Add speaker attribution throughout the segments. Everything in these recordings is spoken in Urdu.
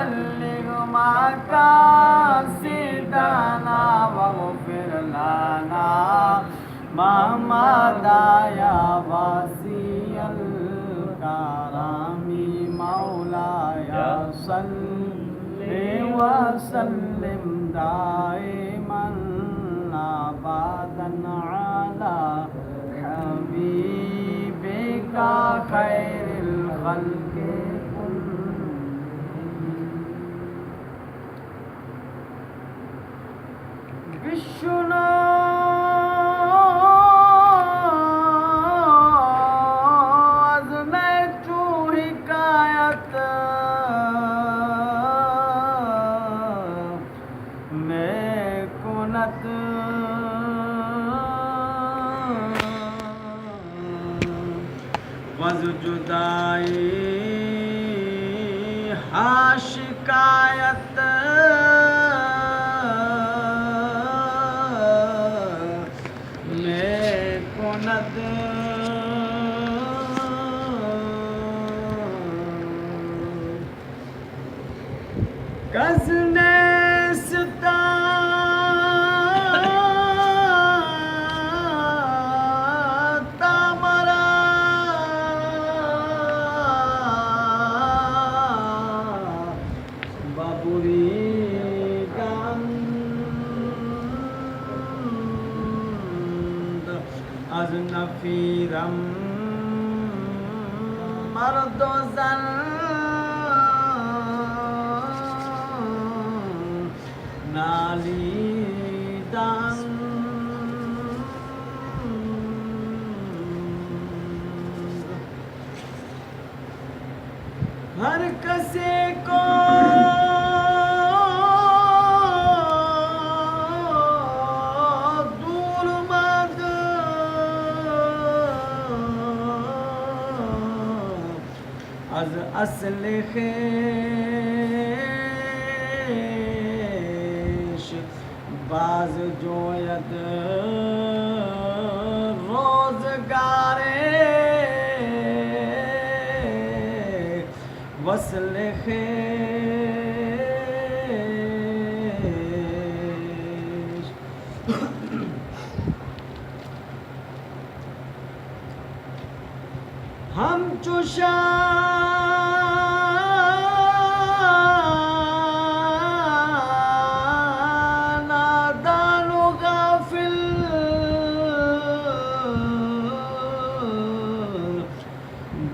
Speaker 1: بلغ مقاصدنا واغفر لنا ما مضى يا واسع الكرم مولاي صل وسلم دائما ابدا على حبيبك خير الخلق از نیچو حکایت میں کنت وز جدائی ہا شکایت از نفیرم مرد و زن نالیدن ہر کسی کو از اصل خویش باز جوید روزگار وصل خویش ہم چوشا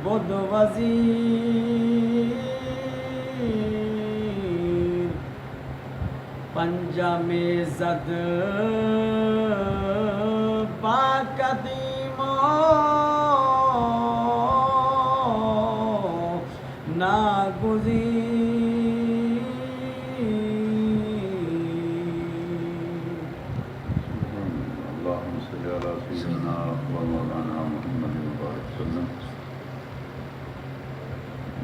Speaker 1: بود وزیر پنجہ میں زد با قدیم ناگزیر
Speaker 2: اللہم صلی علی سیدنا و مولانا محمد وسلم۔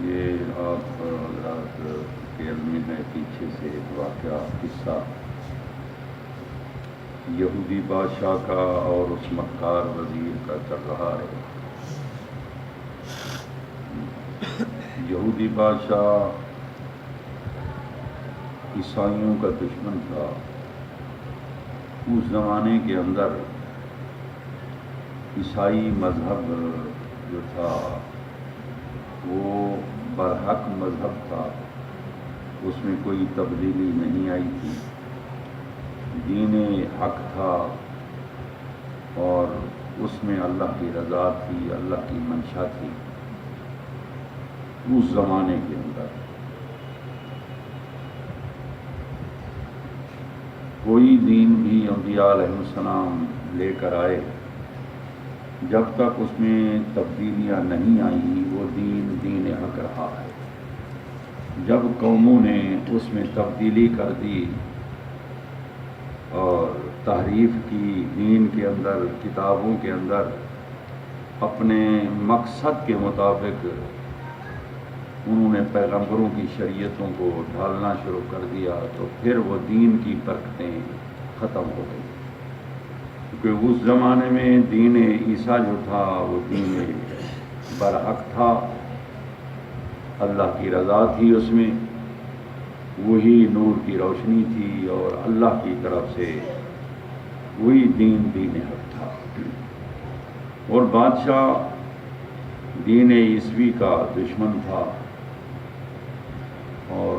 Speaker 2: یہ آپ حضرات کے علم میں ہے پیچھے سے ایک واقعہ قصہ یہودی بادشاہ کا اور اس مکار وزیر کا چل رہا ہے۔ یہودی بادشاہ عیسائیوں کا دشمن تھا۔ اس زمانے کے اندر عیسائی مذہب جو تھا وہ برحق مذہب تھا، اس میں کوئی تبدیلی نہیں آئی تھی، دین حق تھا اور اس میں اللہ کی رضا تھی، اللہ کی منشا تھی۔ اس زمانے کے اندر کوئی دین بھی انبیاء علیہ السلام لے کر آئے، جب تک اس میں تبدیلیاں نہیں آئیں وہ دین حق رہا ہے۔ جب قوموں نے اس میں تبدیلی کر دی اور تحریف کی دین کے اندر، کتابوں کے اندر اپنے مقصد کے مطابق انہوں نے پیغمبروں کی شریعتوں کو ڈھالنا شروع کر دیا، تو پھر وہ دین کی برکتیں ختم ہو گئی، کیونکہ اس زمانے میں دین عیسیٰ جو تھا وہ دین برحق تھا، اللہ کی رضا تھی اس میں، وہی نور کی روشنی تھی اور اللہ کی طرف سے وہی دین حق تھا۔ اور بادشاہ دین عیسوی کا دشمن تھا، اور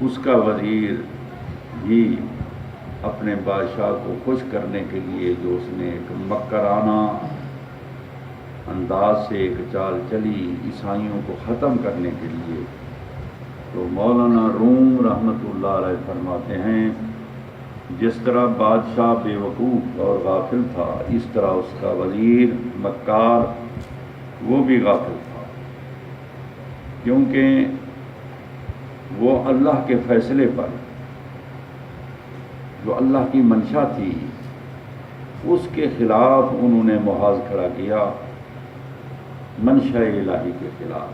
Speaker 2: اس کا وزیر بھی اپنے بادشاہ کو خوش کرنے کے لیے جو اس نے ایک مکرانہ انداز سے ایک چال چلی عیسائیوں کو ختم کرنے کے لیے، تو مولانا روم رحمۃ اللہ علیہ فرماتے ہیں جس طرح بادشاہ بے وقوف اور غافل تھا، اس طرح اس کا وزیر مکار وہ بھی غافل تھا، کیونکہ وہ اللہ کے فیصلے پر جو اللہ کی منشا تھی اس کے خلاف انہوں نے محاذ کھڑا کیا، منشا الہی کے خلاف۔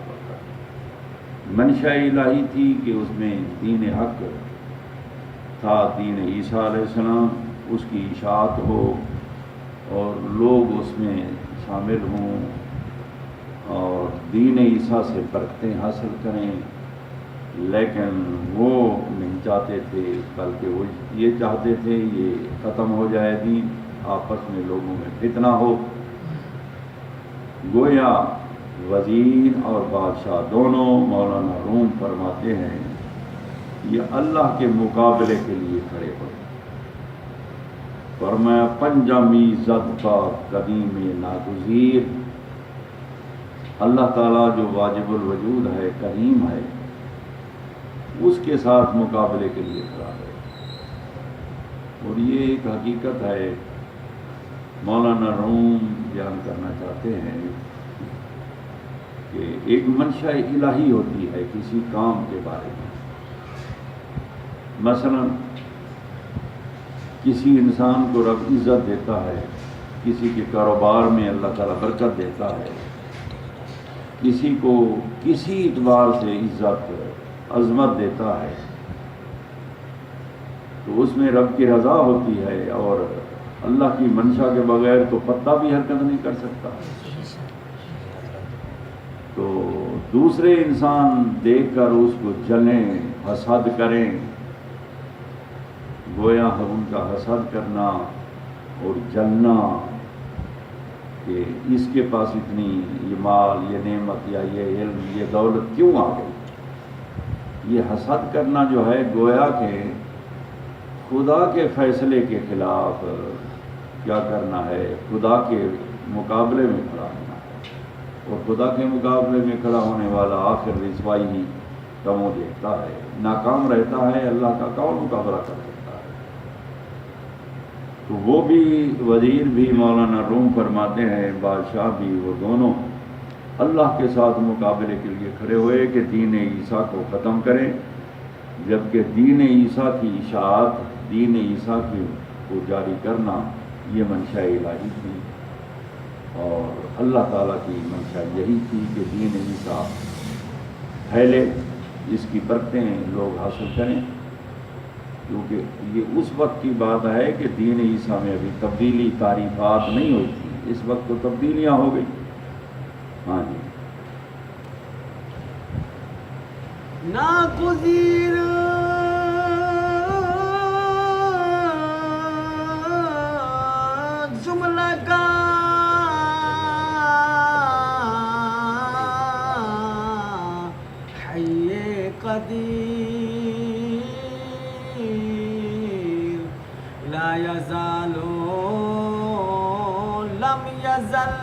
Speaker 2: منشا الہی تھی کہ اس میں دین حق تھا، دین عیسیٰ علیہ السلام، اس کی اشاعت ہو اور لوگ اس میں شامل ہوں اور دین عیسیٰ سے برکتیں حاصل کریں، لیکن وہ نہیں چاہتے تھے، بلکہ وہ یہ چاہتے تھے یہ ختم ہو جائے دین، آپس میں لوگوں میں فتنہ ہو۔ گویا وزیر اور بادشاہ دونوں مولانا روم فرماتے ہیں یہ اللہ کے مقابلے کے لیے کھڑے ہوئے۔ فرمایا پنجمی زد کا قدیم ناگزیر، اللہ تعالیٰ جو واجب الوجود ہے، کریم ہے، اس کے ساتھ مقابلے کے لیے کھڑا ہے۔ اور یہ ایک حقیقت ہے، مولانا روم بیان کرنا چاہتے ہیں کہ ایک منشا الہی ہوتی ہے کسی کام کے بارے میں۔ مثلا کسی انسان کو رب عزت دیتا ہے، کسی کے کاروبار میں اللہ تعالیٰ برکت دیتا ہے، کسی کو کسی اعتبار سے عزت عظمت دیتا ہے، تو اس میں رب کی رضا ہوتی ہے، اور اللہ کی منشا کے بغیر تو پتا بھی حرکت نہیں کر سکتا۔ تو دوسرے انسان دیکھ کر اس کو جلیں، حسد کریں، گویا ان کا حسد کرنا اور جلنا کہ اس کے پاس اتنی یہ مال، یہ نعمت یا یہ علم، یہ دولت کیوں آ گئی، یہ حسد کرنا جو ہے گویا کہ خدا کے فیصلے کے خلاف کیا کرنا ہے، خدا کے مقابلے میں کھڑا ہونا ہے، اور خدا کے مقابلے میں کھڑا ہونے والا آخر رسوائی ہی کموں دیکھتا ہے، ناکام رہتا ہے، اللہ کا کون مقابلہ کر سکتا ہے۔ تو وہ بھی وزیر بھی مولانا روم فرماتے ہیں، بادشاہ بھی، وہ دونوں اللہ کے ساتھ مقابلے کے لیے کھڑے ہوئے کہ دین عیسیٰ کو ختم کریں، جبکہ دین عیسیٰ کی اشاعت، دین عیسیٰ کو جاری کرنا یہ منشا الہی تھی، اور اللہ تعالیٰ کی منشا یہی تھی کہ دین عیسیٰ پھیلے، اس کی برکتیں لوگ حاصل کریں، کیونکہ یہ اس وقت کی بات ہے کہ دین عیسیٰ میں ابھی تبدیلی تعریفات نہیں ہوئی تھی، اس وقت تو تبدیلیاں ہو گئی۔ ہاں جی،
Speaker 1: ناگزیر جملہ کا حی قدیر لا یزال لم یزل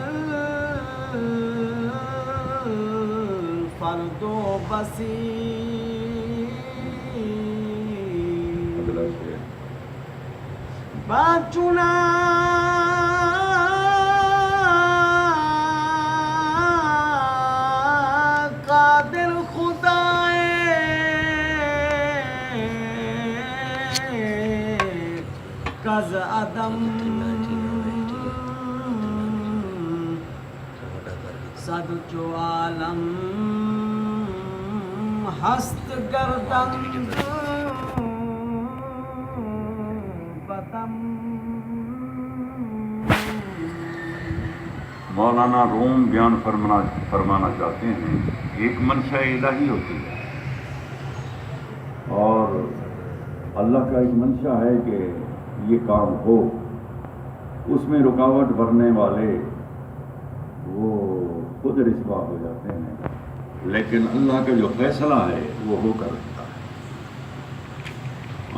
Speaker 1: فرد و بصیر،
Speaker 2: اگلا شعر
Speaker 1: بچنا قادر خدائے کز عدم صد جو عالم ہست گردن بدم۔
Speaker 2: مولانا روم بیان فرمانا چاہتے ہیں ایک منشا الہی ہوتی ہے اور اللہ کا ایک منشا ہے کہ یہ کام ہو، اس میں رکاوٹ بھرنے والے وہ خود رسوا ہو جاتے ہیں، لیکن اللہ کا جو فیصلہ ہے وہ ہو کر رہتا ہے۔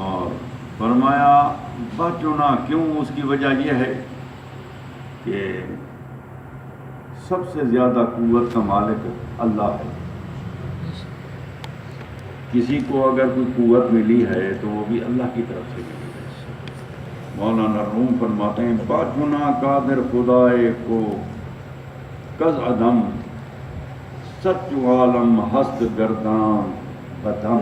Speaker 2: اور فرمایا بچنا کیوں؟ اس کی وجہ یہ ہے کہ سب سے زیادہ قوت کا مالک اللہ ہے۔ کسی کو اگر کوئی قوت ملی ہے تو وہ بھی اللہ کی طرف سے ملی ہے۔ مولانا روم فرماتے ہیں بچنا قادر خدائے کو کز عدم، سچ عالم ہست گردان بدم۔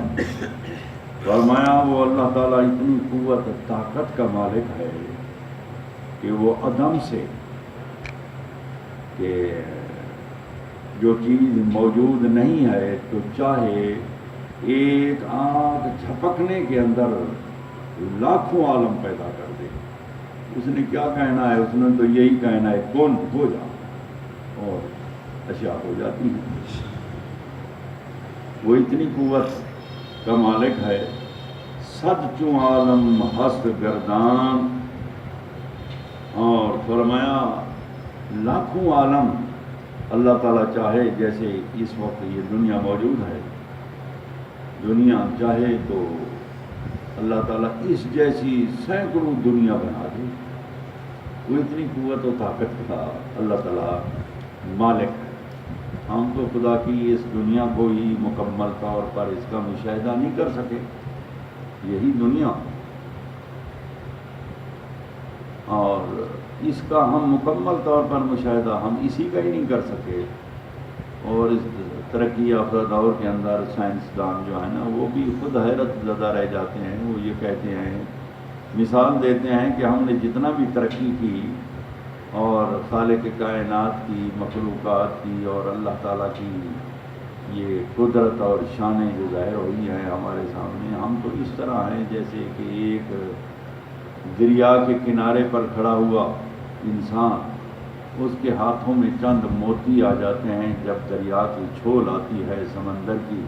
Speaker 2: فرمایا وہ اللہ تعالیٰ اتنی قوت طاقت کا مالک ہے کہ وہ عدم سے، کہ جو چیز موجود نہیں ہے تو چاہے ایک آنکھ جھپکنے کے اندر لاکھوں عالم پیدا کر دے، اس نے کیا کہنا ہے؟ اس نے تو یہی کہنا ہے کون ہو جا، اور اشیاء ہو جاتی ہیں۔ وہ اتنی قوت کا مالک ہے۔ صد چوں عالم ہست گردان، اور فرمایا لاکھوں عالم اللہ تعالیٰ چاہے، جیسے اس وقت یہ دنیا موجود ہے، دنیا چاہے تو اللہ تعالیٰ اس جیسی سینکڑوں دنیا بنا دے۔ وہ اتنی قوت و طاقت کا اللہ تعالیٰ مالک ہے۔ ہم تو خدا کی اس دنیا کو ہی مکمل طور پر اس کا مشاہدہ نہیں کر سکے۔ یہی دنیا، اور اس کا ہم مکمل طور پر مشاہدہ ہم اسی کا ہی نہیں کر سکے۔ اور اس ترقی یافتہ دور کے اندر سائنسدان جو ہے نا وہ بھی خود حیرت زدہ رہ جاتے ہیں۔ وہ یہ کہتے ہیں، مثال دیتے ہیں کہ ہم نے جتنا بھی ترقی کی اور خالق کائنات کی، مخلوقات کی، اور اللہ تعالیٰ کی یہ قدرت اور شانیں جو ظاہر ہوئی ہیں ہمارے سامنے، ہم تو اس طرح ہیں جیسے کہ ایک دریا کے کنارے پر کھڑا ہوا انسان، اس کے ہاتھوں میں چند موتی آ جاتے ہیں۔ جب دریا کی چھول آتی ہے، سمندر کی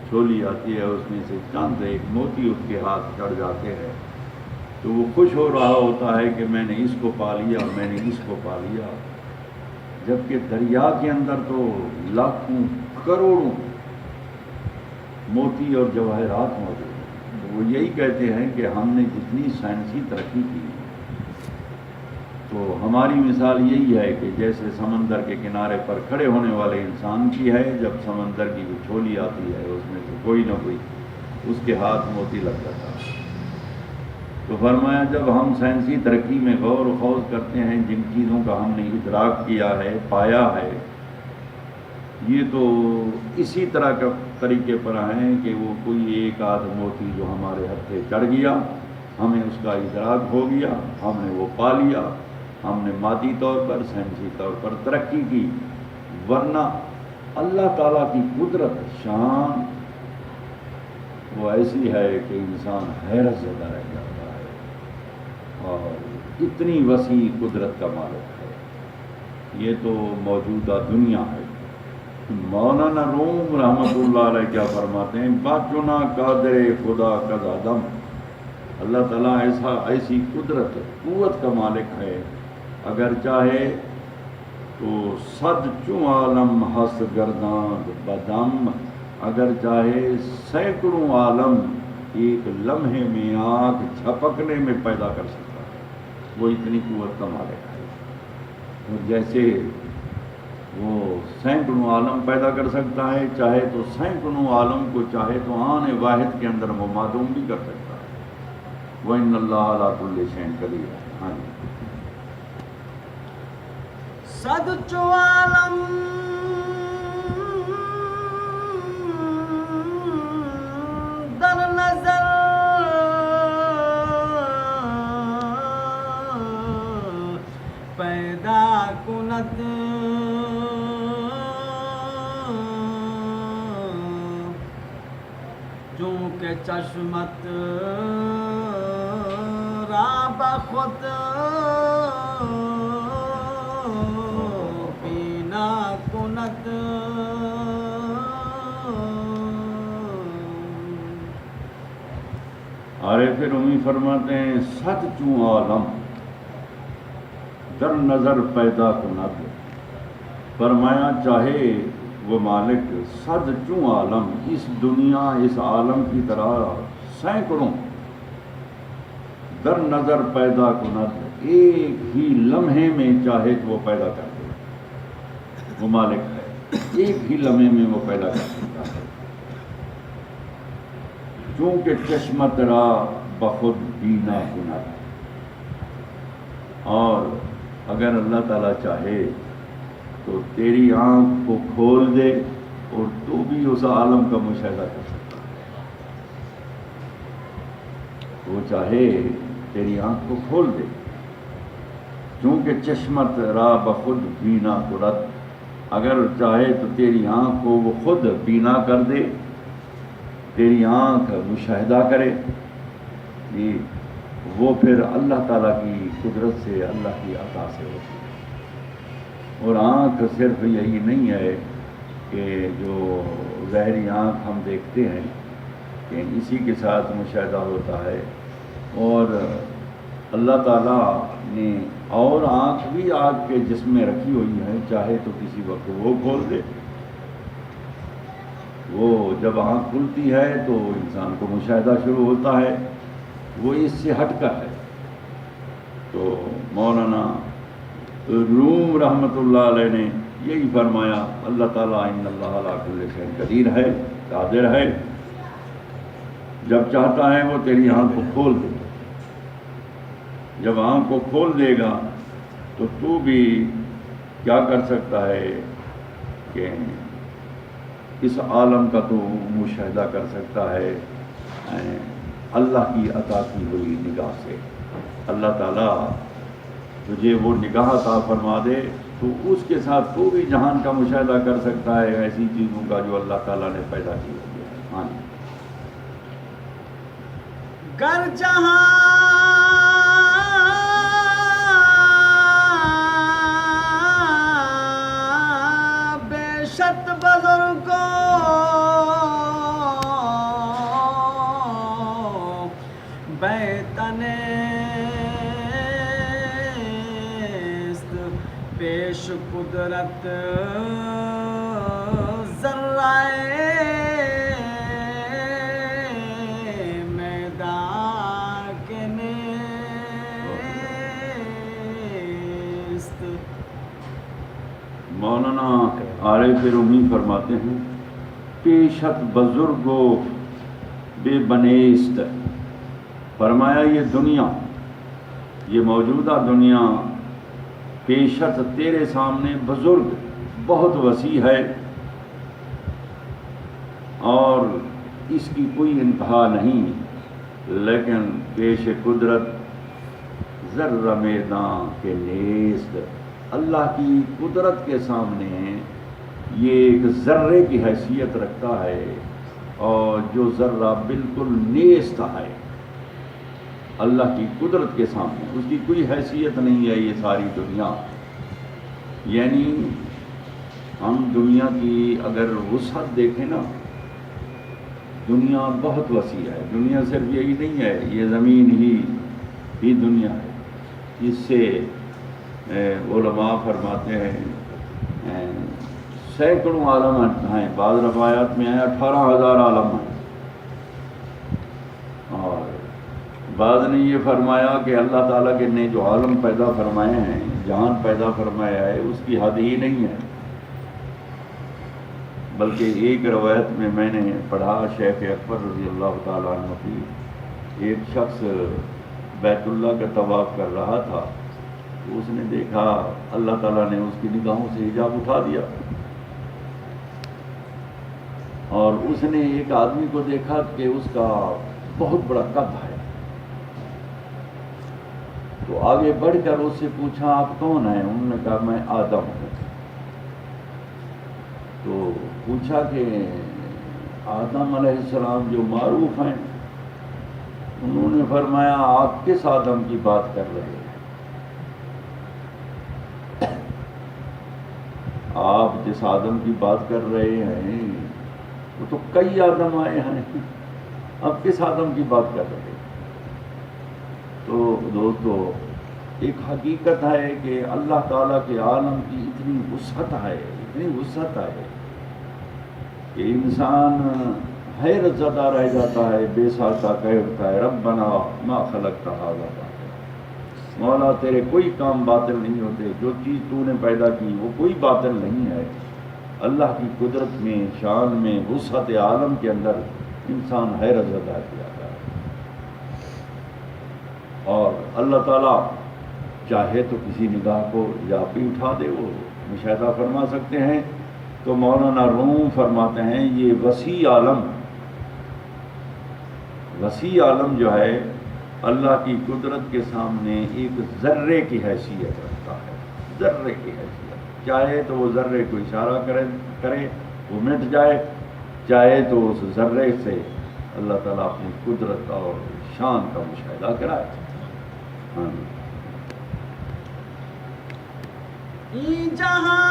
Speaker 2: چھولی آتی ہے، اس میں سے چند ایک موتی اس کے ہاتھ چڑھ جاتے ہیں، تو وہ خوش ہو رہا ہوتا ہے کہ میں نے اس کو پا لیا، میں نے اس کو پا لیا، جبکہ دریا کے اندر تو لاکھوں کروڑوں موتی اور جواہرات موجود ہیں۔ تو وہ یہی کہتے ہیں کہ ہم نے جتنی سائنسی ترقی کی تو ہماری مثال یہی ہے کہ جیسے سمندر کے کنارے پر کھڑے ہونے والے انسان کی ہے، جب سمندر کی جو چھولی آتی ہے اس میں سے کوئی نہ کوئی اس کے ہاتھ موتی لگ جاتا ہے۔ تو فرمایا جب ہم سائنسی ترقی میں غور و خوض کرتے ہیں، جن چیزوں کا ہم نے ادراک کیا ہے، پایا ہے، یہ تو اسی طرح کا طریقے پر ہیں کہ وہ کوئی ایک آدھ موتی جو ہمارے ہتھے چڑھ گیا، ہمیں اس کا ادراک ہو گیا، ہم نے وہ پا لیا، ہم نے مادی طور پر، سائنسی طور پر ترقی کی، ورنہ اللہ تعالیٰ کی قدرت، شان وہ ایسی ہے کہ انسان حیرت زدہ رہ جاتا ہے، اور اتنی وسیع قدرت کا مالک ہے۔ یہ تو موجودہ دنیا ہے۔ مولانا روم رحمۃ اللہ علیہ کیا فرماتے ہیں؟ بچنا قادر خدا کز عدم، اللہ تعالیٰ ایسی قدرت، قوت کا مالک ہے، اگر چاہے تو صد چوں عالم ہست گرداں بدم، اگر چاہے سینکڑوں عالم ایک لمحے میں، آنکھ جھپکنے میں پیدا کر سکتا ہے۔ وہ اتنی قوت کا مالک ہے۔ اور جیسے وہ سینکڑوں عالم پیدا کر سکتا ہے، چاہے تو سینکڑوں عالم کو چاہے تو آن واحد کے اندر وہ معدوم بھی کر سکتا ہے۔ وَإِنَّ اللَّهَ عَلَىٰ كُلِّ شَيْءٍ قَدِيرٌ۔ ہاں جی،
Speaker 1: صد چو عالم در نظر پیدا کند، چونکہ چشمت را بخود بینا کند۔
Speaker 2: عارف رومی فرماتے ہیں صد چوں عالم در نظر پیدا کند، فرمایا چاہے وہ مالک صد چوں عالم، اس دنیا اس عالم کی طرح سینکڑوں در نظر پیدا کند، ایک ہی لمحے میں چاہے تو وہ پیدا کر دے، وہ مالک ہے، ایک ہی لمحے میں وہ پیدا کر سکتا ہے۔ چونکہ چشمت را بخود بینا کند، اور اگر اللہ تعالیٰ چاہے تو تیری آنکھ کو کھول دے اور تو بھی اس عالم کا مشاہدہ کر سکتا ہے، وہ چاہے تیری آنکھ کو کھول دے۔ چونکہ چشمت را بخود بینا کند، اگر چاہے تو تیری آنکھ کو وہ خود بینا کر دے، تیری آنکھ مشاہدہ کرے، وہ پھر اللہ تعالیٰ کی قدرت سے، اللہ کی عطا سے ہوتی ہے۔ اور آنکھ صرف یہی نہیں ہے کہ جو ظاہری آنکھ ہم دیکھتے ہیں کہ اسی کے ساتھ مشاہدہ ہوتا ہے، اور اللہ تعالیٰ نے اور آنکھ بھی آگ کے جسم میں رکھی ہوئی ہے، چاہے تو کسی وقت وہ کھول دے۔ وہ جب آنکھ کھلتی ہے تو انسان کو مشاہدہ شروع ہوتا ہے، وہ اس سے ہٹ کر ہے۔ تو مولانا روم رحمۃ اللہ علیہ نے یہی فرمایا، اللہ تعالیٰ ان اللہ علی کل شیء قدیر ہے، قادر ہے، جب چاہتا ہے وہ تیری آنکھ کو کھول دے۔ جب آنکھ کو کھول دے گا تو بھی کیا کر سکتا ہے کہ اس عالم کا تو مشاہدہ کر سکتا ہے اللہ کی عطا کی ہوئی نگاہ سے۔ اللہ تعالیٰ تجھے وہ نگاہ عطا فرما دے تو اس کے ساتھ تو بھی جہان کا مشاہدہ کر سکتا ہے، ایسی چیزوں کا جو اللہ تعالیٰ نے پیدا کی ہوئی ہے۔ ہاں جی،
Speaker 1: گر جہاں بے شت بزرگوں بیتنست پیش قدرت ذرائے
Speaker 2: مولانا عارف رومی فرماتے ہیں، پیشت بزرگو بے بنیست، فرمایا یہ دنیا، یہ موجودہ دنیا پیشت تیرے سامنے بزرگ بہت وسیع ہے، اور اس کی کوئی انتہا نہیں، لیکن پیش قدرت ذرہ میدان کے نیست، اللہ کی قدرت کے سامنے یہ ایک ذرے کی حیثیت رکھتا ہے، اور جو ذرہ بالکل نیست ہے اللہ کی قدرت کے سامنے، اس کی کوئی حیثیت نہیں ہے یہ ساری دنیا۔ یعنی ہم دنیا کی اگر وسعت دیکھیں نا، دنیا بہت وسیع ہے، دنیا صرف یہی نہیں ہے، یہ زمین ہی دنیا ہے۔ اس سے علماء فرماتے ہیں سینکڑوں عالم ہیں، بعض روایات میں ہے 18,000 عالم ہیں، اور بعض نے یہ فرمایا کہ اللہ تعالیٰ کے نے جو عالم پیدا فرمائے ہیں، جہان پیدا فرمایا ہے، اس کی حد ہی نہیں ہے۔ بلکہ ایک روایت میں نے پڑھا، شیخ اکبر رضی اللہ تعالیٰ عنہ کی، ایک شخص بیت اللہ کا طواف کر رہا تھا، اس نے دیکھا اللہ تعالیٰ نے اس کی نگاہوں سے حجاب اٹھا دیا، اور اس نے ایک آدمی کو دیکھا کہ اس کا بہت بڑا قد ہے، تو آگے بڑھ کر اس سے پوچھا آپ کون ہیں؟ انہوں نے کہا میں آدم ہوں۔ تو پوچھا کہ آدم علیہ السلام جو معروف ہیں، انہوں نے فرمایا آپ کس آدم کی بات کر رہے ہیں؟ آپ جس آدم کی بات کر رہے ہیں وہ تو کئی آدم آئے ہیں، اب کس آدم کی بات کر رہے ہیں؟ تو دوستو ایک حقیقت ہے کہ اللہ تعالیٰ کے عالم کی اتنی وسعت ہے کہ انسان حیرت زدہ رہ جاتا ہے، بے ساختہ کہہ اٹھتا ہے ربنا ما خلقت ھذا باطلا، مولا تیرے کوئی کام باطل نہیں ہوتے، جو چیز تو نے پیدا کی وہ کوئی باطل نہیں ہے۔ اللہ کی قدرت میں، شان میں، وسعت عالم کے اندر انسان حیرت زدہ کیا جاتا ہے۔ اور اللہ تعالیٰ چاہے تو کسی نگاہ کو یا بھی اٹھا دے، وہ مشاہدہ فرما سکتے ہیں۔ تو مولانا روم فرماتے ہیں یہ وسیع عالم جو ہے اللہ کی قدرت کے سامنے ایک ذرے کی حیثیت رکھتا ہے، ذرے کی حیثیت۔ چاہے تو وہ ذرے کو اشارہ کرے وہ مٹ جائے، چاہے تو اس ذرے سے اللہ تعالیٰ اپنی قدرت اور شان کا مشاہدہ کرائے۔ ہاں
Speaker 1: ای جہاں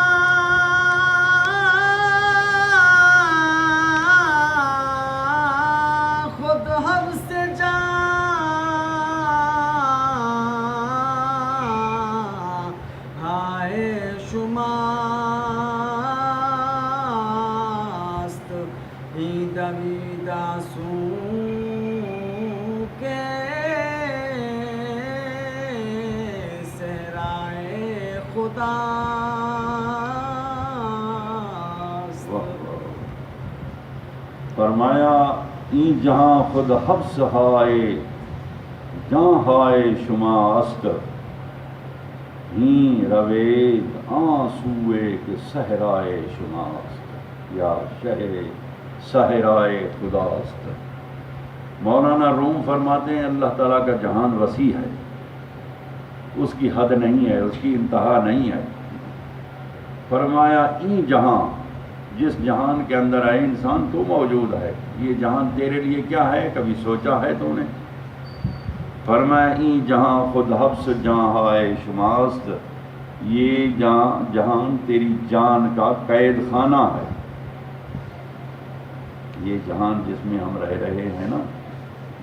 Speaker 1: خود ہم سے جان ہائے شماست، ای دویدہ سوں کے صحرائے خدا۔
Speaker 2: فرمایا این جہاں خود حبس ہائے جاں ہائے شما است، ہین روید آنسوئے کہ صحرائے شما است، یا شہر صحرائے خدا است۔ مولانا روم فرماتے ہیں اللہ تعالیٰ کا جہان وسیع ہے، اس کی حد نہیں ہے، اس کی انتہا نہیں ہے۔ فرمایا این جہاں، جس جہان کے اندر ہے انسان تو موجود ہے، یہ جہان تیرے لیے کیا ہے، کبھی سوچا ہے تو نے؟ فرمایا این جہاں خود حبس جاں ہائے شماست، یہ جہان تیری جان کا قید خانہ ہے۔ یہ جہان جس میں ہم رہ رہے ہیں نا،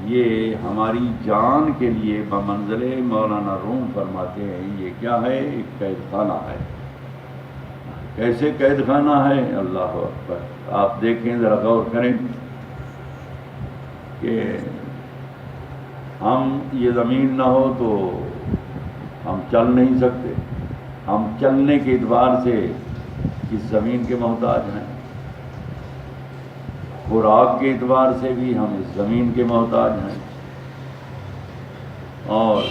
Speaker 2: یہ ہماری جان کے لیے بمنزل مولانا روم فرماتے ہیں یہ کیا ہے، ایک قید خانہ ہے۔ کیسے قید خانہ ہے؟ اللہ اکبر! آپ دیکھیں ذرا غور کریں کہ ہم یہ زمین نہ ہو تو ہم چل نہیں سکتے، ہم چلنے کے اعتبار سے اس زمین کے محتاج ہیں، خوراک کے اعتبار سے بھی ہم اس زمین کے محتاج ہیں، اور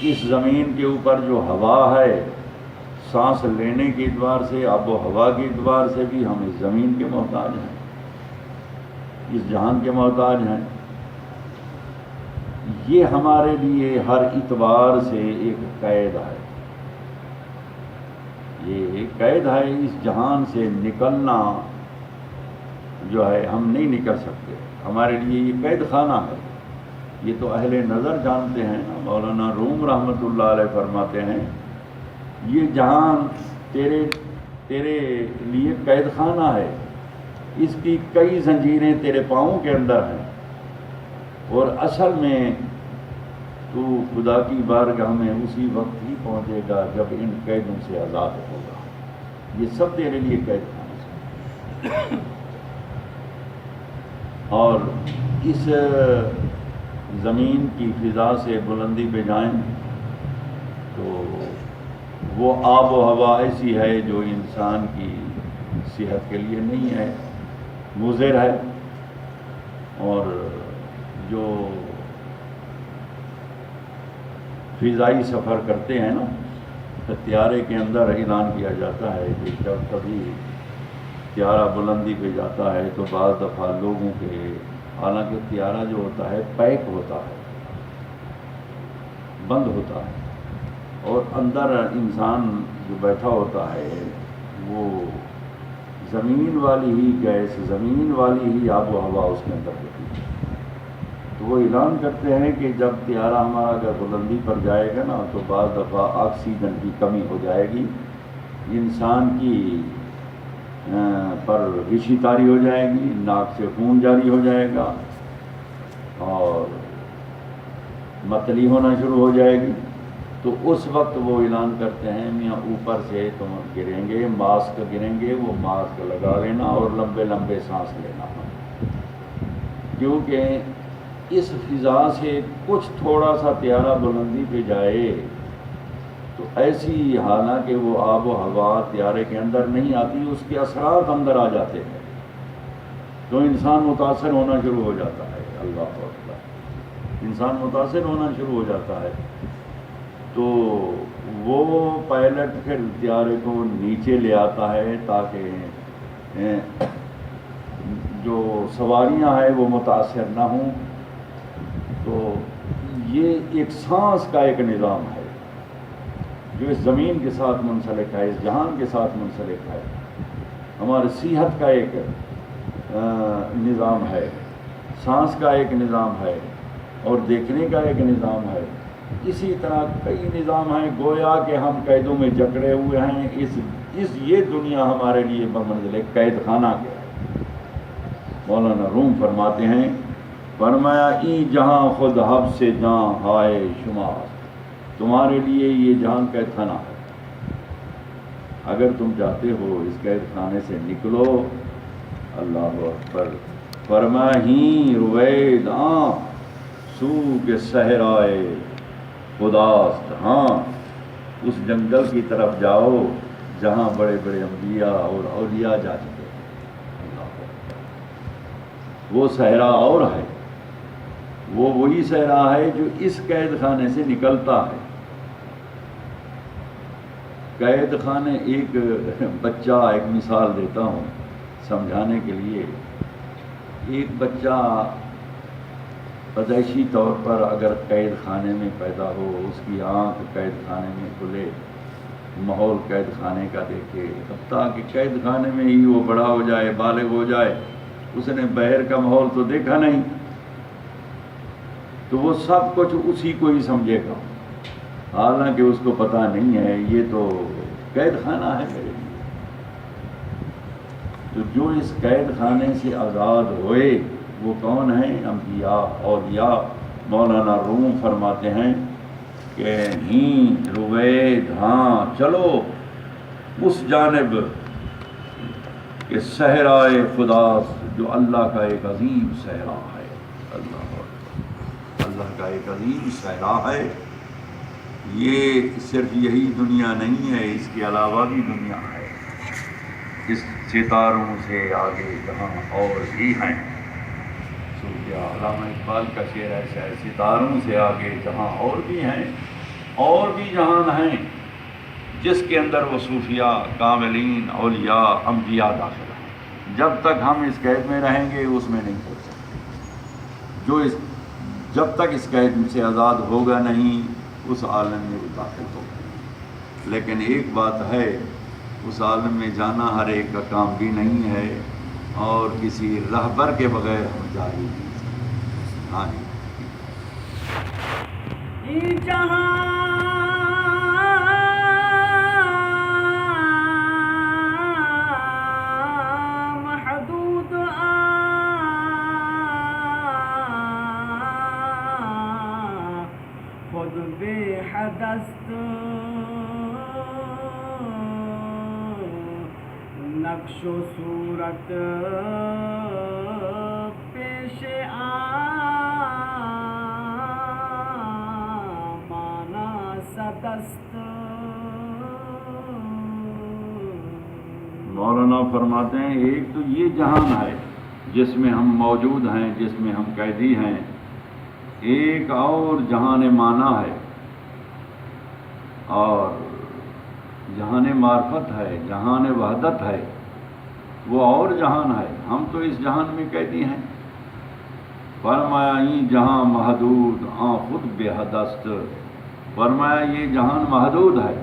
Speaker 2: اس زمین کے اوپر جو ہوا ہے، سانس لینے کے اعتبار سے، آب و ہوا کے اعتبار سے بھی ہم اس زمین کے محتاج ہیں، اس جہان کے محتاج ہیں۔ یہ ہمارے لیے ہر اعتبار سے ایک قید ہے، یہ ایک قید ہے۔ اس جہان سے نکلنا جو ہے ہم نہیں نکل سکتے، ہمارے لیے یہ قید خانہ ہے۔ یہ تو اہل نظر جانتے ہیں نا۔ مولانا روم رحمۃ اللہ علیہ فرماتے ہیں یہ جہان تیرے لیے قید خانہ ہے، اس کی کئی زنجیریں تیرے پاؤں کے اندر ہیں، اور اصل میں تو خدا کی بارگاہ میں اسی وقت ہی پہنچے گا جب ان قیدوں سے آزاد ہوگا۔ یہ سب تیرے لیے قید خانہ ہے۔ اور اس زمین کی فضا سے بلندی پہ جائیں تو وہ آب و ہوا ایسی ہے جو انسان کی صحت کے لیے نہیں ہے، مضر ہے۔ اور جو فضائی سفر کرتے ہیں نا، طیارے کے اندر اعلان کیا جاتا ہے کہ جب کبھی طیارہ بلندی پہ جاتا ہے تو بعض دفعہ لوگوں کے، حالانکہ طیارہ جو ہوتا ہے پیک ہوتا ہے، بند ہوتا ہے، اور اندر انسان جو بیٹھا ہوتا ہے وہ زمین والی ہی گیس، زمین والی ہی آب و ہوا اس کے اندر ہوتی ہے۔ تو وہ اعلان کرتے ہیں کہ جب طیارہ ہمارا اگر بلندی پر جائے گا نا تو بعض دفعہ آکسیجن کی کمی ہو جائے گی، انسان کی پر رشی طاری ہو جائے گی، ناک سے خون جاری ہو جائے گا، اور متلی ہونا شروع ہو جائے گی، تو اس وقت وہ اعلان کرتے ہیں میاں اوپر سے تم گریں گے، ماسک گریں گے، وہ ماسک لگا لینا اور لمبے لمبے سانس لینا، کیونکہ اس فضا سے کچھ تھوڑا سا طیارہ بلندی پہ جائے تو ایسی، حالانکہ وہ آب و ہوا طیارے کے اندر نہیں آتی، اس کے اثرات اندر آ جاتے ہیں، تو انسان متاثر ہونا شروع ہو جاتا ہے۔ اللہ اکبر، انسان متاثر ہونا شروع ہو جاتا ہے، تو وہ پائلٹ پھر طیارے کو نیچے لے آتا ہے تاکہ جو سواریاں ہیں وہ متاثر نہ ہوں۔ تو یہ ایک سانس کا ایک نظام ہے جو اس زمین کے ساتھ منسلک ہے، اس جہان کے ساتھ منسلک ہے، ہماری صحت کا ایک نظام ہے، سانس کا ایک نظام ہے، اور دیکھنے کا ایک نظام ہے۔ اسی طرح کئی نظام ہیں، گویا کہ ہم قیدوں میں جکڑے ہوئے ہیں، یہ دنیا ہمارے لیے بمنزل قید خانہ کے ہے۔ مولانا روم فرماتے ہیں، فرمایا ای جہاں خود حب سے جاں ہائے شمار، تمہارے لیے یہ جہان قید خانہ ہے، اگر تم چاہتے ہو اس قید خانے سے نکلو۔ اللہ اکبر، فرمایا ہی روید سو کے صحرائے خداست، ہاں اس جنگل کی طرف جاؤ جہاں بڑے بڑے انبیاء اور اولیاء جا چکے ہیں۔ اللہ اکبر، وہ صحرا اور ہے، وہ وہی صحرا ہے جو اس قید خانے سے نکلتا ہے۔ قید خانے، ایک بچہ، ایک مثال دیتا ہوں سمجھانے کے لیے، ایک بچہ پیدائشی طور پر اگر قید خانے میں پیدا ہو، اس کی آنکھ قید خانے میں کھلے، ماحول قید خانے کا دیکھے، حتیٰ کہ قید خانے میں ہی وہ بڑا ہو جائے، بالغ ہو جائے، اس نے باہر کا ماحول تو دیکھا نہیں، تو وہ سب کچھ اسی کو ہی سمجھے گا، حالانکہ اس کو پتہ نہیں ہے یہ تو قید خانہ ہے میرے لیے۔ تو جو اس قید خانے سے آزاد ہوئے وہ کون ہیں؟ انبیاء، اولیاء۔ مولانا روم فرماتے ہیں کہ ہی روید، ہاں چلو اس جانب کہ صحرائے خدا، جو اللہ کا ایک عظیم صحرا ہے، اللہ کا ایک عظیم صحرا ہے۔ یہ صرف یہی دنیا نہیں ہے، اس کے علاوہ بھی دنیا ہے، اس ستاروں سے آگے جہاں اور بھی ہیں۔ علامہ اقبال کا شعر ایسا ہے، ستاروں سے آگے جہاں اور بھی ہیں، اور بھی جہان ہیں جس کے اندر وہ صوفیاء، کاملین، اولیاء، انبیاء داخل ہیں۔ جب تک ہم اس قید میں رہیں گے اس میں نہیں پہنچ سکتے، جب تک اس قید سے آزاد ہوگا نہیں اس عالم میں داخل ہوگا۔ لیکن ایک بات ہے، اس عالم میں جانا ہر ایک کا کام بھی نہیں ہے، اور کسی رہبر کے بغیر ہم جا ہی نہیں سکتے۔ ہاں
Speaker 1: یہ جہاں محدود خود بے حد است، نقش و صورت پیش مانا سدست۔
Speaker 2: مولانا فرماتے ہیں ایک تو یہ جہان ہے جس میں ہم موجود ہیں، جس میں ہم قیدی ہیں، ایک اور جہان مانا ہے، اور جہان معرفت ہے، جہان وحدت ہے، وہ اور جہان ہے، ہم تو اس جہان میں قیدی ہیں۔ فرمایا یہ جہاں محدود خود بے حد است، فرمایا یہ جہان محدود ہے،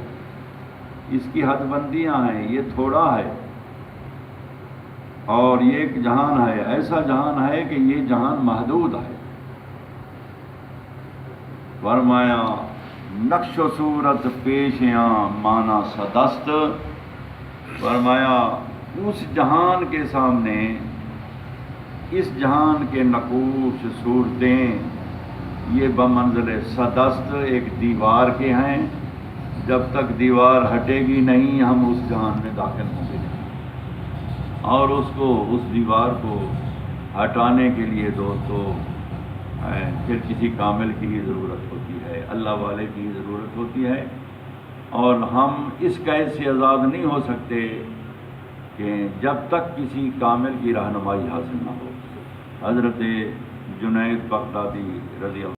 Speaker 2: اس کی حد بندیاں ہیں، یہ تھوڑا ہے، اور یہ ایک جہان ہے، ایسا جہان ہے کہ یہ جہان محدود ہے۔ فرمایا نقش و صورت پیشیاں مانا سدست، فرمایا اس جہان کے سامنے اس جہان کے نقوش، صورتیں، یہ بمنزل صدست ایک دیوار کے ہیں، جب تک دیوار ہٹے گی نہیں ہم اس جہان میں داخل ہوں گے نہیں، اور اس دیوار کو ہٹانے کے لیے دوستو پھر کسی کامل کی ہی ضرورت ہوتی ہے، اللہ والے کی ہی ضرورت ہوتی ہے، اور ہم اس قید سے آزاد نہیں ہو سکتے کہ جب تک کسی کامل کی رہنمائی حاصل نہ ہو۔ حضرت جنید بغدادی رضی اللہ